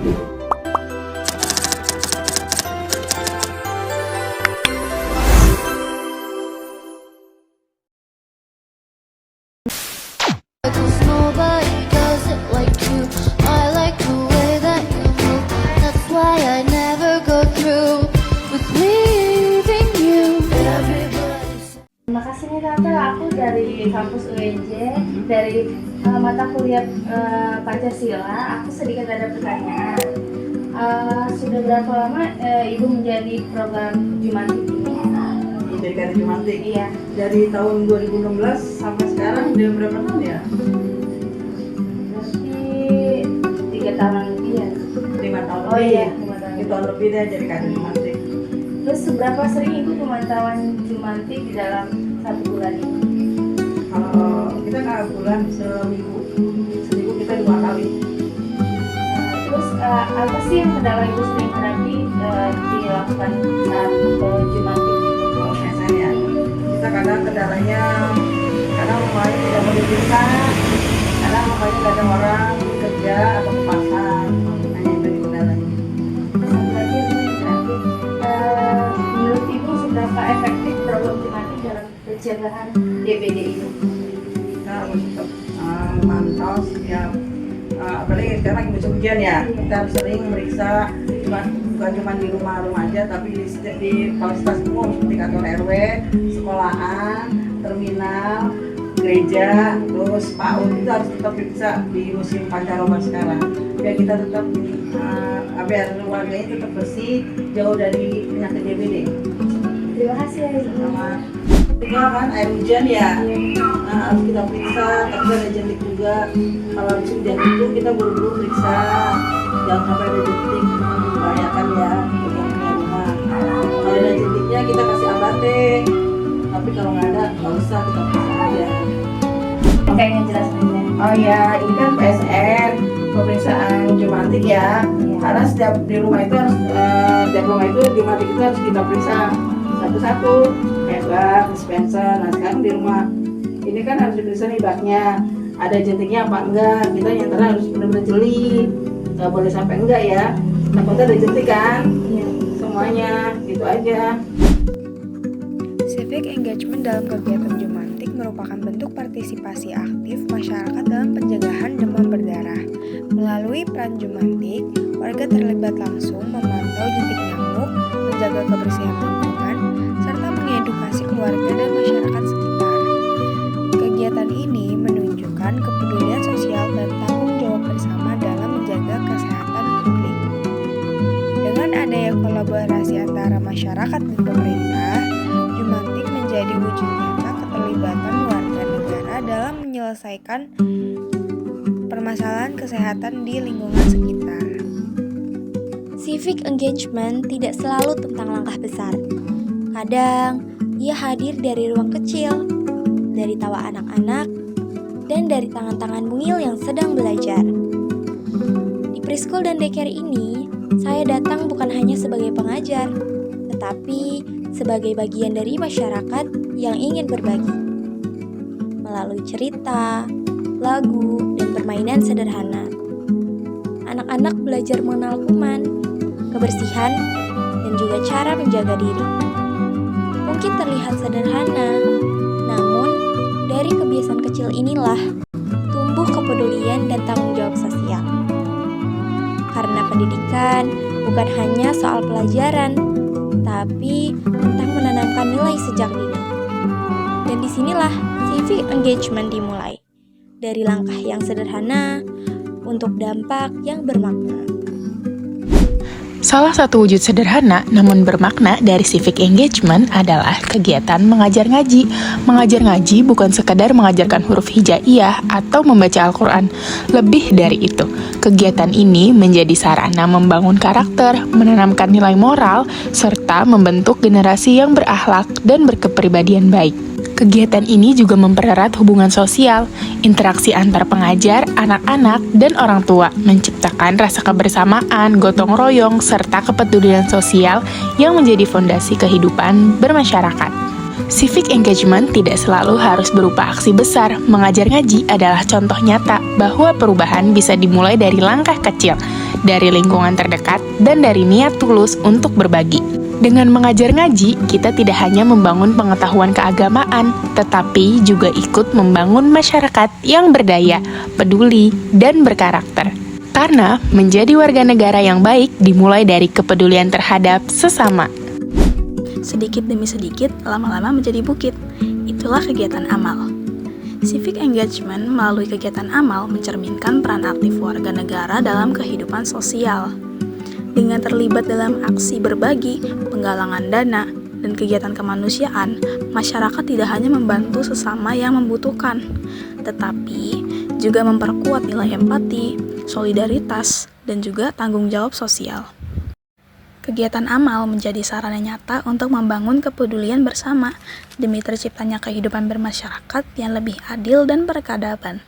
Terima kasih nih Tante, aku dari kampus UNJ, dari mata kuliah Pancasila. Aku sedikit ada pertanyaan. Sudah berapa lama Ibu menjadi program Jumantik ini? Jadi karya Jumantik? Iya. Dari tahun 2016 sampai sekarang udah berapa tahun ya? Berarti 3 tahun lebih ya? 5 tahun Oh lebih. iya, 5 tahun. 5 tahun lebih deh jadi karya Jumantik. Terus seberapa sering Ibu pemantauan Jumantik di dalam 1 bulan ini? Kalau kita nggak bulan, seminggu kita 2 kali. Terus apa sih yang kendala Ibu sering hadapi dilakukan saat Jumantik ini? Kalau biasanya kita kadang kendalanya, kadang rumahnya tidak mau diperiksa, kadang rumahnya nggak ada orang kerja atau ke pasar, hanya itu kendalanya. Satu lagi yang terakhir, menurut Ibu seberapa efektif program Jumantik dalam pencegahan DBD ini? Kita harus tetap mantau setiap apalagi sekarang lagi musim hujan ya, kita harus sering meriksa bukan cuma di rumah-rumah aja, tapi di fasilitas umum seperti kantor RW, sekolahan, terminal, gereja, terus PAUD itu harus tetap diperiksa di musim pancaroba sekarang, biar kita tetap biar warganya tetap bersih, jauh dari penyakit DBD. Terima kasih ya Ibu. Sama tinggal kan air hujan ya, harus kita periksa, tapi ada jentik juga. Kalau musim hujan itu kita buru-buru periksa, jangan sampai ada jentik, membahayakan ya untuk yang punya rumah. Kalau ada jentiknya kita kasih abate, tapi kalau nggak ada nggak usah, kita periksa aja. Oke, yang jelas ini. Oh ya, ini kan PSN pemeriksaan Jumantik ya. Karena setiap di rumah itu harus setiap rumah itu Jumantik itu harus kita periksa satu-satu, kayak bak, dispenser. Nah sekarang di rumah ini kan harus diperiksa nih baknya, ada jentiknya apa enggak. Kita nyentara harus benar-benar jeli, nggak boleh sampai enggak ya. Takutnya ada jentik kan? Iya. Semuanya gitu aja. Civic engagement dalam kegiatan Jumantik merupakan bentuk partisipasi aktif masyarakat dalam pencegahan demam berdarah. Melalui peran Jumantik, warga terlibat langsung memantau jentik nyamuk, menjaga kebersihan lingkungan, serta mengedukasi keluarga dan masyarakat sekitar. Kegiatan ini menunjukkan kepedulian sosial dan tanggung jawab bersama dalam menjaga kesehatan publik. Dengan adanya kolaborasi antara masyarakat dan pemerintah, Jumantik menjadi wujud nyata keterlibatan warga negara dalam menyelesaikan permasalahan kesehatan di lingkungan sekitar. Civic engagement tidak selalu tentang langkah besar. Kadang, ia hadir dari ruang kecil, dari tawa anak-anak, dan dari tangan-tangan mungil yang sedang belajar. Di preschool dan daycare ini, saya datang bukan hanya sebagai pengajar, tetapi sebagai bagian dari masyarakat yang ingin berbagi. Melalui cerita, lagu, dan permainan sederhana, anak-anak belajar mengenal kuman, kebersihan, dan juga cara menjaga diri. Mungkin terlihat sederhana, namun dari kebiasaan kecil inilah tumbuh kepedulian dan tanggung jawab sosial. Karena pendidikan bukan hanya soal pelajaran, tapi tentang menanamkan nilai sejak dini. Dan disinilah civic engagement dimulai, dari langkah yang sederhana untuk dampak yang bermakna. Salah satu wujud sederhana namun bermakna dari civic engagement adalah kegiatan mengajar ngaji. Mengajar ngaji bukan sekadar mengajarkan huruf hijaiyah atau membaca Al-Quran. Lebih dari itu, kegiatan ini menjadi sarana membangun karakter, menanamkan nilai moral, serta membentuk generasi yang berakhlak dan berkepribadian baik. Kegiatan ini juga mempererat hubungan sosial, interaksi antar pengajar, anak-anak, dan orang tua, menciptakan rasa kebersamaan, gotong royong, serta kepedulian sosial yang menjadi fondasi kehidupan bermasyarakat. Civic engagement tidak selalu harus berupa aksi besar. Mengajar ngaji adalah contoh nyata bahwa perubahan bisa dimulai dari langkah kecil, dari lingkungan terdekat, dan dari niat tulus untuk berbagi. Dengan mengajar ngaji, kita tidak hanya membangun pengetahuan keagamaan, tetapi juga ikut membangun masyarakat yang berdaya, peduli, dan berkarakter. Karena menjadi warga negara yang baik dimulai dari kepedulian terhadap sesama. Sedikit demi sedikit, lama-lama menjadi bukit. Itulah kegiatan amal. Civic engagement melalui kegiatan amal mencerminkan peran aktif warga negara dalam kehidupan sosial. Dengan terlibat dalam aksi berbagi, penggalangan dana, dan kegiatan kemanusiaan, masyarakat tidak hanya membantu sesama yang membutuhkan, tetapi juga memperkuat nilai empati, solidaritas, dan juga tanggung jawab sosial. Kegiatan amal menjadi sarana nyata untuk membangun kepedulian bersama demi terciptanya kehidupan bermasyarakat yang lebih adil dan berkeadaban.